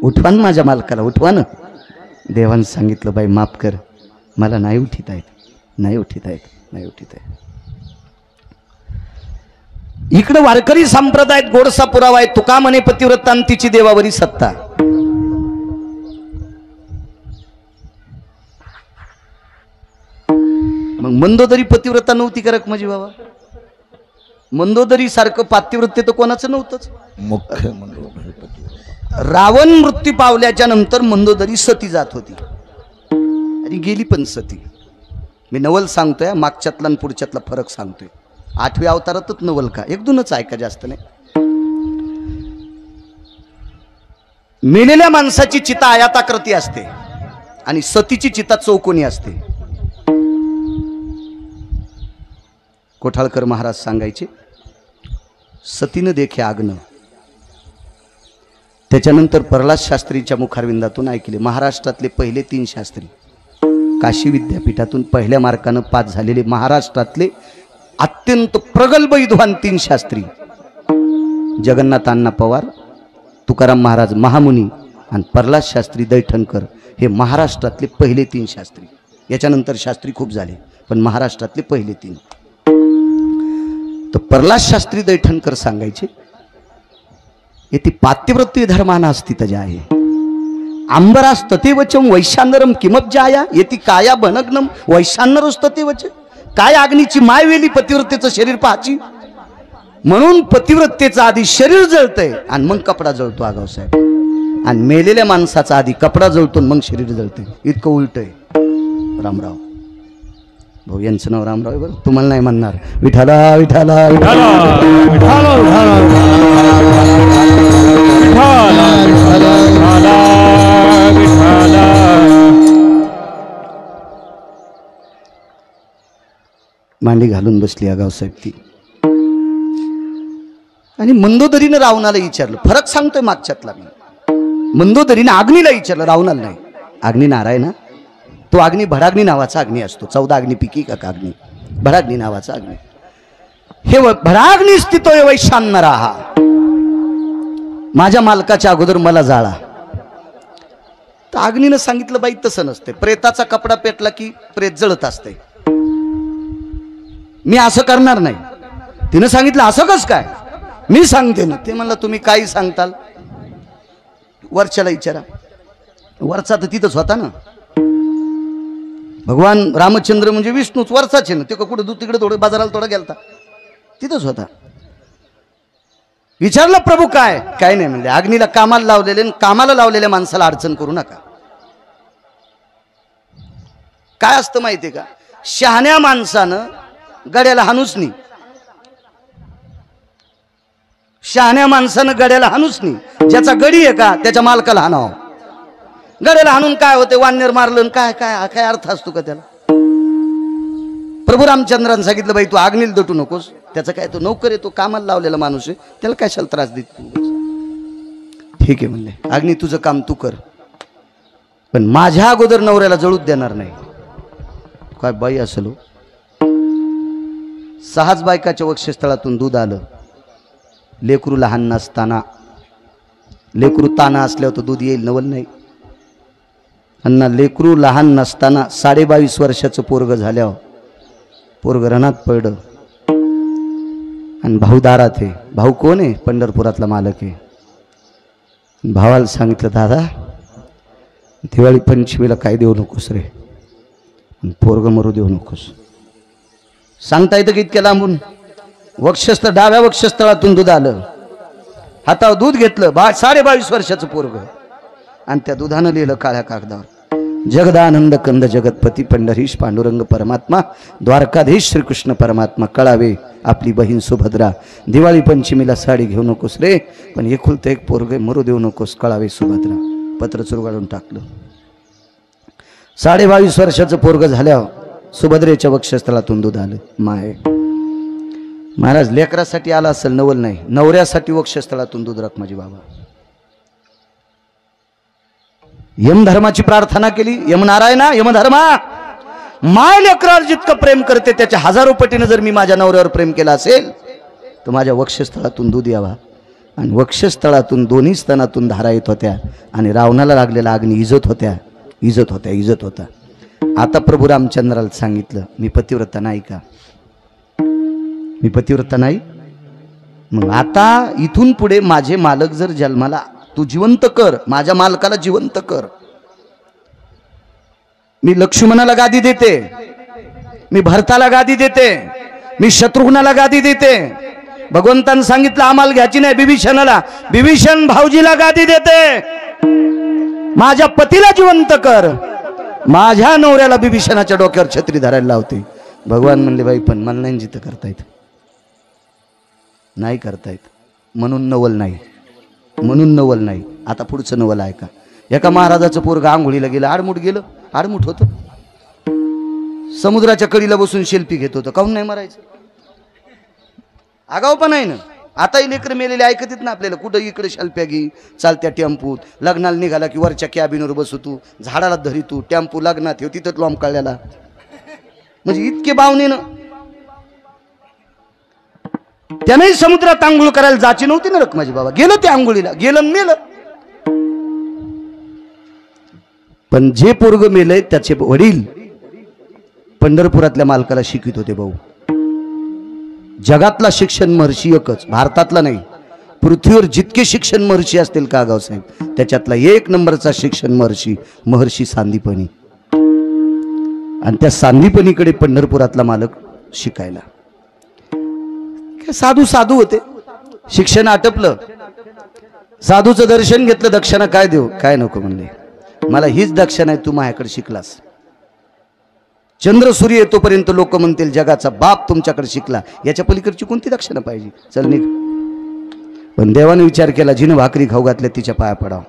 उठवा ना माझ्या मालकाला, उठवा ना. देवानं सांगितलं, बाई माफ कर, मला नाही उठिता येत, नाही उठिता येत, नाही उठिता येत. इकडे वारकरी संप्रदायात गोडसा पुरावा आहे. तुका म्हणे पतिव्रतांतीची देवावरी सत्ता. मग मंदोदरी पतिव्रता नव्हती का रखमाजी बाबा? मंदोदरी सारखं पातिव्रत्य तर कोणाचं नव्हतंच. मुख्य रावण मृत्यू पावल्याच्या नंतर मंदोदरी सती जात होती आणि गेली पण सती. मी नवल सांगतोय, मागच्यातला आणि पुढच्यातला फरक सांगतोय. 8व्या अवतारातच नवल का, 1-2च ऐका, जास्त नाही. मेलेल्या माणसाची चिता आयताकृती असते आणि सतीची चिता चौकोनी असते. कोठाळकर महाराज सांगायचे, सतीनं देखे आग्न. त्याच्यानंतर प्रल्हाद शास्त्रीच्या मुखारविंदातून ऐकले. महाराष्ट्रातले पहिले 3 शास्त्री, काशी विद्यापीठातून पहिल्या मार्कानं पास झालेले महाराष्ट्रातले अत्यंत प्रगल्भ विद्वान 3 शास्त्री, जगन्नाथ अण्णा पवार, तुकाराम महाराज महामुनी आणि प्रल्हाद शास्त्री दैठणकर, हे महाराष्ट्रातले पहिले 3 शास्त्री. याच्यानंतर शास्त्री खूप झाले पण महाराष्ट्रातले पहिले 3. तर प्रल्हाद शास्त्री दैठणकर सांगायचे, येथे पातिव्रत्य धर्माना अस्ति तजा आहे. अंबरास ततेवचम वैशानरम किमब्जाया येती काया बनग्नम वैशानरस ततेवच. काय अग्नीची माय वेली पतिव्रतेचं शरीर पाहाची. म्हणून पतिव्रतेचं आधी शरीर जळतंय आणि मग कपडा जळतो आगाव साहेब. आणि मेलेल्या माणसाचा आधी कपडा जळतो मग शरीर जळतंय. इतकं उलट आहे. रामराव भाऊ यांचं नाव रामराव आहे बरं, तुम्हाला नाही म्हणणार. विठाला विठाला मांडी घालून बसली आगाव साहेब ती. आणि मंदोदरीनं रावणाला विचारलं, फरक सांगतोय मागच्यातला मी. मंदोदरीनं अग्नीला विचारलं, रावणाला नाही. अग्नी नारायण, तो अग्नी भडाग्नी नावाचा अग्नी असतो. 14 अग्निपैकी एक अग्नी भडाग्नी नावाचा अग्नी. हे भडाग्नी स्थितोय वैशानरा, माझ्या मालकाच्या अगोदर मला जाळा. तर अग्नीनं सांगितलं, बाई तसं नसते. प्रेताचा कपडा पेटला की प्रेत जळत असते. मी असं करणार नाही. तिनं सांगितलं, असं कस काय? मी सांगते ना. ते म्हणलं, तुम्ही काही सांगताल? वरच्याला विचारा. वरचा तर तिथंच होता ना. भगवान रामचंद्र म्हणजे विष्णूच वरचाच आहे ना. ते कुठं तिकडे थोडं बाजाराला थोडा गेलता, तिथंच होता. विचारलं प्रभू काय? काय नाही म्हणले. अग्नीला कामाला लावलेले, कामाला लावलेल्या माणसाला अडचण करू नका. काय असतं माहितीये का? शहाण्या माणसानं गड्याला हाणूच नाही. शहाण्या माणसानं गड्याला हाणूच नाही. ज्याचा गडी आहे का त्याच्या मालकाला हाणावं. गड्याला हाणून काय होते? वानर मारलं काय काय काय अर्थ असतो का त्याला? प्रभू रामचंद्रांनी सांगितलं बाई तू अग्नीला दटू नकोस. त्याचा काय, तो नोकर आहे, तो कामाला लावलेला माणूस आहे, त्याला कशाला त्रास देत तू? ठीक आहे म्हणले, अग्नी तुझं काम तू कर, पण माझ्या अगोदर नवऱ्याला जळूच देणार नाही. काय बाई असेल. 6 बायकाच्या वक्षस्थळातून दूध आलं. लेकरू लहान नसताना, लेकरू ताना असल्यावर तो दूध येईल नवल नाही. अण्णा लेकरू लहान नसताना 22.5 वर्षाचं पोरग झाल्यावर पोरग रणात पडलं आणि भाऊ दारात आहे. भाऊ कोण आहे? पंढरपुरातला मालक आहे. भावाला सांगितलं दादा दिवाळी पंचमीला काय देऊ नकोस रे, पोरग मरू देऊ नकोस. सांगता येतं की इतक्या लांबून? वक्षस्थळ, डाव्या वक्षस्थळातून दूध आलं. हातावर दूध घेतलं. 22.5 वर्षाचं पोरग, आणि त्या दुधानं लिहिलं काळ्या कागदावर, जगदानंद कंद जगतपती पंढरीश पांडुरंग परमात्मा द्वारकाधीश श्रीकृष्ण परमात्मा कळावे आपली बहीण सुभद्रा. दिवाळी पंचमीला साडी घेऊ नकोस रे, पण एकुलतं एक पोरग मरू देऊ नकोस, कळावे सुभद्रा. पत्र चुरगाळून टाकलं. 22.5 वर्षाचं पोरग झाल्यावर सुभद्रेच्या वक्षस्थळातून दूध आलं. माय महाराज लेकरासाठी आला असेल नवल नाही, नवऱ्यासाठी वक्षस्थळातून दूध राख माझी बाबा. यमधर्माची प्रार्थना केली. यमनारायणा, यमधर्मा, माय लेकरावर जितकं प्रेम करते त्याच्या 1000 पटीनं जर मी माझ्या नवऱ्यावर प्रेम केला असेल तर माझ्या वक्षस्थळातून दूध यावा. आणि वक्षस्थळातून दोन्ही स्तनातून धारा येत होत्या आणि रावणाला लागलेला अग्नी इजत होत्या, इजत होत्या, इजत होता. आता प्रभू रामचंद्राला सांगितलं मी पतिव्रता नाही का? मी पतिव्रता नाही. मग आता इथून पुढे माझे मालक जर जन्माला, तू जिवंत कर, माझ्या मालकाला जिवंत कर. मी लक्ष्मणाला गादी देते, मी भरताला गादी देते, मी शत्रुघ्नाला गादी देते. भगवंतानं सांगितलं आम्हाला घ्यायची नाही विभीषणाला, विभीषण भाऊजीला गादी देते. माझ्या पतीला जिवंत कर, माझ्या नवऱ्याला विभीषणाच्या डोक्यावर छत्री धरायला लावते. भगवान म्हणले बाई पण मला नाही जिथं करता येत, नाही करता येत, म्हणून नवल नाही, म्हणून नवल नाही. आता पुढचं नवल आहे का? एका महाराजाचं पोरगा आंघोळीला गेलं, आडमुठ गेलं, आडमुठ होतं, समुद्राच्या कडीला बसून सेल्फी घेत होतं. काहून नाही मारायचं? आगाव पण आहे ना. आताही लेकर मेलेले ऐकत येत ना आपल्याला. कुठं इकडे शेल्फ्या घे, चालत्या टेम्पूत, लग्नाला निघाला की वरच्या कॅबिनवर बसू तू, झाडाला धरी तू, टेम्पू लग्नात ठेव, तिथं लॉम काढल्याला. म्हणजे इतके बावनेनं. त्यानेही समुद्रात आंघोळ करायला जायची नव्हती ना रखमाजी बाबा. गेलं ते आंघोळीला, गेलं मेलं. पण जे पोरग मेलंय त्याचे वडील पंढरपुरातल्या मालकाला शिकवित होते. भाऊ जगातला शिक्षण महर्षी एकच, भारतातला नाही, पृथ्वीवर जितके शिक्षण महर्षी असतील का गावसाहेब, त्याच्यातला 1 नंबरचा शिक्षण महर्षी महर्षी सांदीपनी. आणि त्या सांदीपनीकडे पंढरपुरातला मालक शिकायला. साधू साधू होते, शिक्षण आटपलं, साधूचं दर्शन घेतलं. दक्षिणा काय देऊ? काय नको म्हणले, मला हीच दक्षिणा आहे, तू माझ्याकडे शिकलास. चंद्र सूर्य येतोपर्यंत लोक म्हणतील जगाचा बाप तुमच्याकडे शिकला, याच्या पलीकडची कोणती दक्षिणा पाहिजे? चल निघ. पण देवाने विचार केला, जिनं भाकरी खाऊ घातल्या तिच्या पाया पडाव.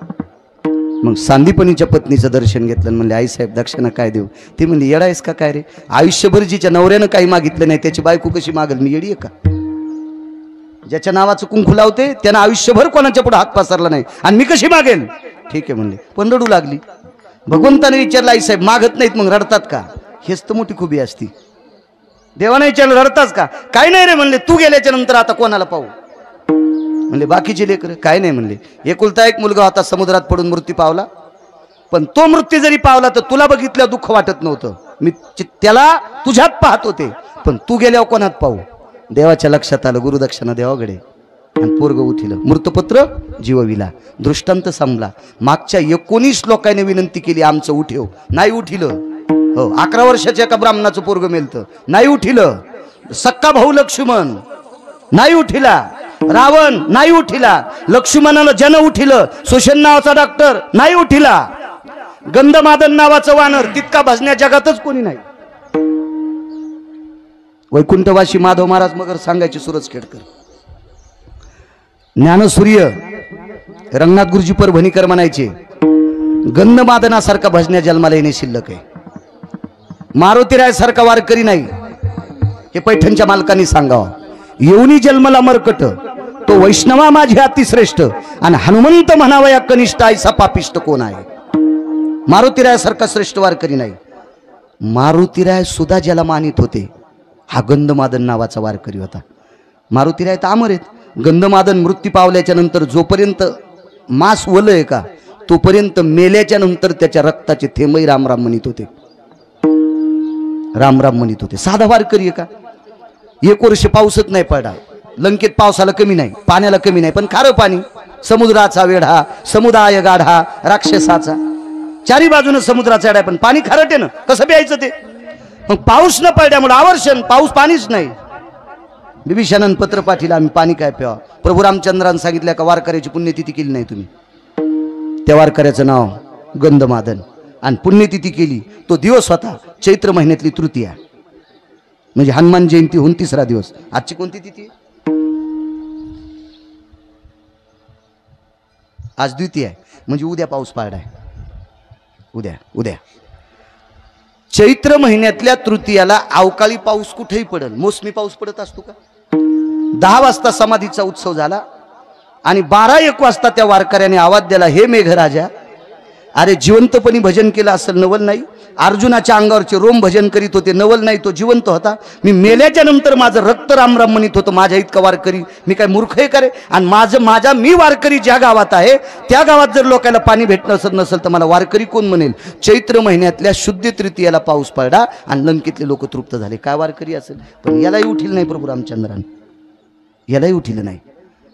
मग सांदीपनीच्या पत्नीचं दर्शन घेतलं. म्हणले आईसाहेब दक्षिणा काय देऊ? ती म्हणली येडायस का काय रे, आयुष्यभर जिच्या नवऱ्यानं काही मागितलं नाही त्याची बायको कशी मागल? मी येडी आहे का? ज्याच्या नावाचं कुंकू लावते त्यानं आयुष्यभर कोणाच्या पुढे हात पसरला नाही, आणि मी कशी मागेल? ठीक आहे म्हणले. पण रडू लागली. भगवंताने विचारलं आईसाहेब मागत नाहीत मग रडतात का? हेच तर मोठी खुबी असती. देवाने विचारलं रडताच का? काय नाही रे म्हणले, तू गेल्याच्या नंतर आता कोणाला पाहू? म्हणले बाकीचे लेकर काय नाही म्हणले. एकुलता एक मुलगा होता, समुद्रात पडून मृत्यू पावला. पण तो मृत्यू जरी पावला तर तुला बघितल्यावर दुःख वाटत नव्हतं, मी त्याला तुझ्यात पाहत होते. पण तू गेल्यावर कोणात पाहू? देवाच्या लक्षात आलं, गुरुदक्षिणा देवाकडे. आणि पोरग उठिलं, मृतपत्र जीवविला, दृष्टांत संपला. मागच्या 19 लोकांनी विनंती केली आमचं उठेव, नाही उठिलं. हो 11 वर्षाच्या एका ब्राह्मणाचं पोरग मेलतं, नाही उठिलं. सक्का भाऊ लक्ष्मण नाही उठिला. रावण नाही उठिला, लक्ष्मणानं जन उठिलं, सुषेण नावाचा डॉक्टर नाही उठिला, गंधमादन नावाचं वानर तितका भजण्या जगातच कोणी नाही. वैकुंठवासी माधव महाराज मगर सांगायचे सूरज खेडकर, ज्ञानसूर्य रंगनाथ गुरुजी परभणीकर म्हणायचे गंधमादनासारखा भजण्या जन्माला येणे शिल्लक आहे. मारुतीराय सारखा वारकरी नाही हे पैठणच्या मालकांनी सांगावं. येऊनी जन्मला मरकट तो वैष्णवा माझी अतिश्रेष्ठ आणि हनुमंत म्हणावा या कनिष्ठ ऐसा पापिष्ट कोण आहे. मारुतीराय सारखा श्रेष्ठ वारकरी नाही. मारुतीराय सुद्धा ज्याला मानित होते हा गंधमादन नावाचा वारकरी होता. मारुतीराय तर अमर आहेत. गंधमादन मृत्यू पावल्याच्या नंतर जोपर्यंत मांस वलय का तोपर्यंत मेल्याच्या नंतर त्याच्या रक्ताचे थेंबही राम राम म्हणत होते, राम राम म्हणत होते. साधा वारकरी आहे का? 1 वर्ष पाऊसच नाही पडला. लंकेत पावसाला कमी नाही, पाण्याला कमी नाही, पण खारं पाणी, समुद्राचा वेढा, समुदाय गाढा, राक्षसाचा, चारी बाजूने समुद्राचा वेढा, पण पाणी खारट आहे ना, कसं प्यायचं ते? मग पाऊस न पडल्यामुळे आवर्षण पाऊस पाणीच नाही. बिभीषणानं पत्र पाठीला आम्ही पाणी काय प्यावा. प्रभू रामचंद्रानं सांगितलं का वारकऱ्याची पुण्यतिथी केली नाही तुम्ही. त्या वारकऱ्याचं नाव गंधमादन आणि पुण्यतिथी केली तो दिवस होता चैत्र महिन्यातली तृतीया, म्हणजे हनुमान जयंती होऊन 3रा दिवस. आजची कोणती तिथी? आज द्वितीय आहे, म्हणजे उद्या पाऊस पडलाय. उद्या चैत्र महिन्यातल्या तृतीयाला अवकाळी पाऊस कुठेही पडेल, मोसमी पाऊस पडत असतो का? 10 वाजता समाधीचा उत्सव झाला आणि 12-1 वाजता त्या वारकऱ्याने आवाज दिला, हे मेघराजा, अरे जिवंतपणी भजन केलं असेल, नवल नाही. अर्जुनाच्या अंगावरचे रोम भजन करीत होते, नवल नाही, तो जिवंत होता. मी मेल्याच्या नंतर माझं रक्त राम राम म्हणत होतं. माझ्या इतका वारकरी मी काय मूर्ख आहे का रे? आणि मी वारकरी ज्या गावात आहे त्या गावात जर लोकांना पाणी भेटणं नसेल तर मला वारकरी कोण म्हणेल? चैत्र महिन्यातल्या शुद्ध तृतीयाला पाऊस पडला आणि लंकेतले लोक तृप्त झाले. काय वारकरी असेल? पण यालाही उठील नाही प्रभू रामचंद्रान, यालाही उठील नाही.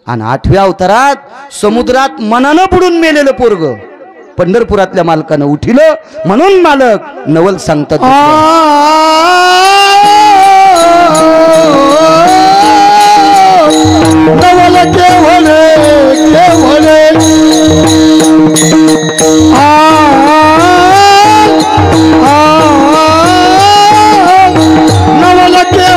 आणि 8व्या अवतारात समुद्रात मनानं बुडून मेलेलं पोरग पंढरपुरातल्या मालकानं उठिलं, म्हणून मालक नवल सांगतात, नवल केवले केवले नवल केवले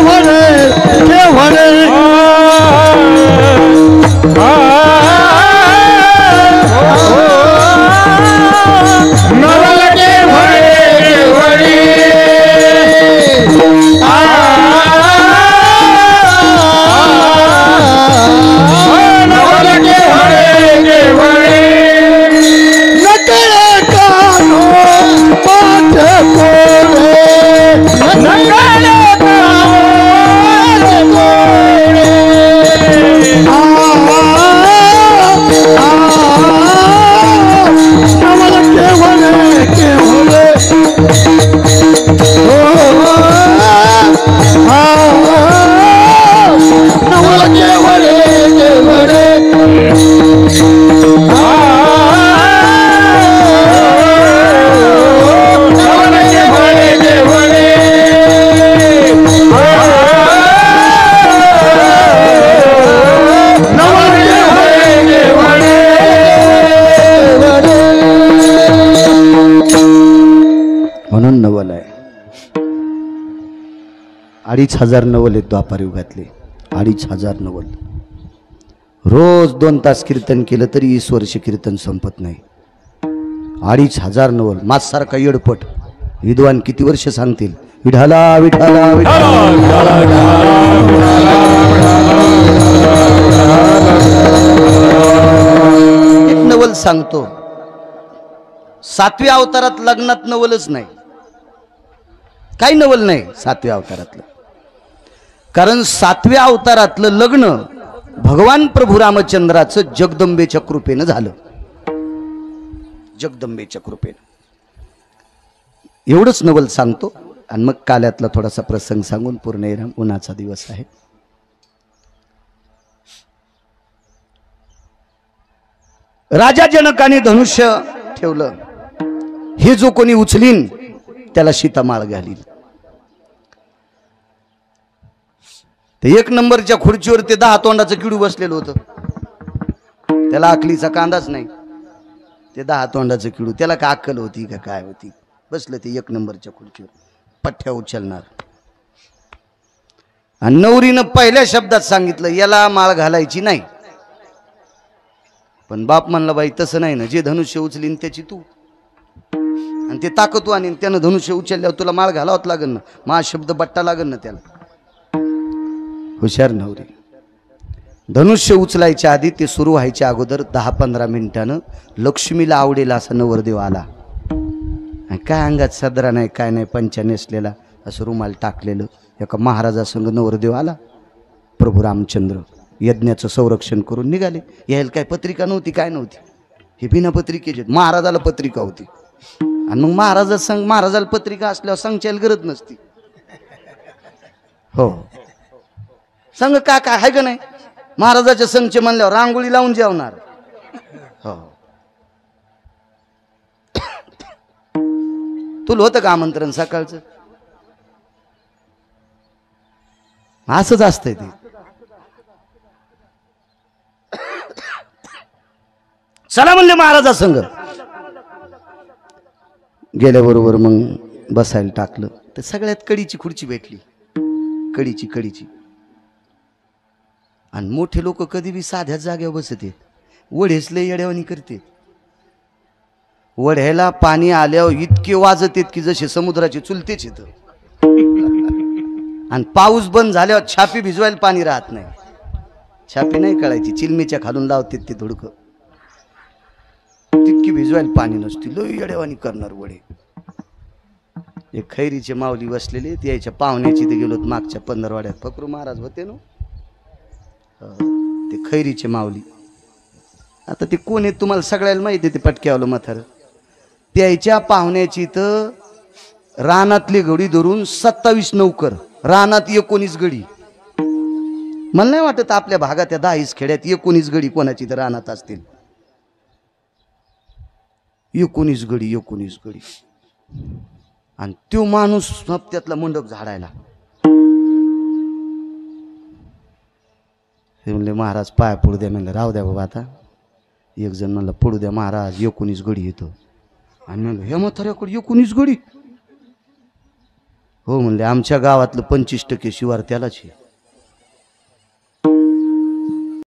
केवले नवल आहे. 2500 नवल आहेत द्वापार युगातले. 2500 नवल. रोज 2 तास कीर्तन केलं तरी 20 वर्ष कीर्तन संपत नाही. 2500 नवल. माझसारखा येडपट विद्वान किती वर्ष सांगतील? विठाला विठाला एक नवल सांगतो. 7व्या अवतारात लग्नात नवलच नाही, काही नवल नाही 7व्या अवतारातलं. कारण 7व्या अवतारातलं लग्न भगवान प्रभू रामचंद्राचं जगदंबेच्या कृपेनं झालं. जगदंबेच्या कृपेनं. एवढंच नवल सांगतो आणि मग काल्यातला थोडासा प्रसंग सांगून पूर्ण येणार. उन्हाचा दिवस आहे. राजा जनकाने धनुष्य ठेवलं. हे जो कोणी उचलीन त्याला सीतामाळ घालील. ते 1 नंबरच्या खुर्चीवर ते 10 तोंडाचं किडू बसलेलं होतं. त्याला अकलीचा कांदाच नाही. ते 10 तोंडाचं किडू, त्याला का अक्कल होती का काय होती, बसलं ते 1 नंबरच्या खुर्चीवर पठ्ठ्या उचलणार. आणि नवरीनं पहिल्या शब्दात सांगितलं याला माळ घालायची नाही. पण बाप म्हणला बाई तसं नाही ना, जे धनुष्य उचलीन त्याची तू, आणि ते ताकद आणि त्यानं धनुष्य उचलल्यावर तुला माळ घालावत लागेल ना, मा शब्द बट्टा लागेल ना त्याला. हुशार नवरी. धनुष्य उचलायच्या आधी ते सुरू व्हायच्या अगोदर 10-15 मिनिटानं लक्ष्मीला आवडेल असा नवरदेव आला. काय अंगात सदरा नाही काय नाही, पंचा नेसलेला, असं रुमाल टाकलेलं एका महाराजासंग नवरदेव आला. प्रभू रामचंद्र यज्ञाचं संरक्षण करून निघाले. यायला काय पत्रिका नव्हती काय नव्हती, हे बिना पत्रिकेचे. महाराजाला पत्रिका होती. आणि मग महाराजाला पत्रिका असल्यावर सांगच्याला गरज नसती. हो संघ काय काय आहे का नाही, महाराजाच्या संघचे म्हणल्यावर रांगोळी लावून जेवणार. हो तुला होतं का आमंत्रण सकाळचं? असंच असतंय ते. चला म्हणले महाराजा संघ. गेल्याबरोबर मग बसायला टाकलं तर सगळ्यात कडीची खुर्ची भेटली. कडीची. आणि मोठे लोक कधी बी साध्या जागेवर बसते, वढेसले येड्यावानी करते. वढ्याला पाणी आल्यावर इतके वाजत की जसे समुद्राचे चुलतेच येत. आणि पाऊस बंद झाल्यावर छापी भिजवायला पाणी राहत नाही. छापी नाही कळायची, चिलमीच्या खालून लावते ते धुडकं, तितकी भिजवायला पाणी नसती. लो येड्यावानी करणार वडे. एक खैरीचे माऊली बसलेले, ते यायच्या पाहुण्याची ते गेलो मागच्या 15 वाड्यात. फकरू महाराज होते ना ते खैरीचे माऊली. आता ते कोण आहेत तुम्हाला सगळ्याला माहिती आहे. ते पटक्यावलं म्हातारं. त्याच्या पाहुण्याची तर रानातली गडी धरून 27 नौकर, रानात 19 गडी. मला नाही वाटत आपल्या भागात त्या 10 खेड्यात 19 गडी कोणाची तर रानात असतील. 19 गडी. आणि तो माणूस त्यातला मंडप झाडायला. हे म्हणले महाराज पाया पडू द्या. म्हणलं राहू द्या बाबा. आता एक जण म्हणलं पडू द्या महाराज, 19 गडी येतो. आणि म्हणलं हे म्हाताऱ्याकडे 19 गडी? हो म्हणले आमच्या गावातलं 25% शिवार त्यालाच आहे.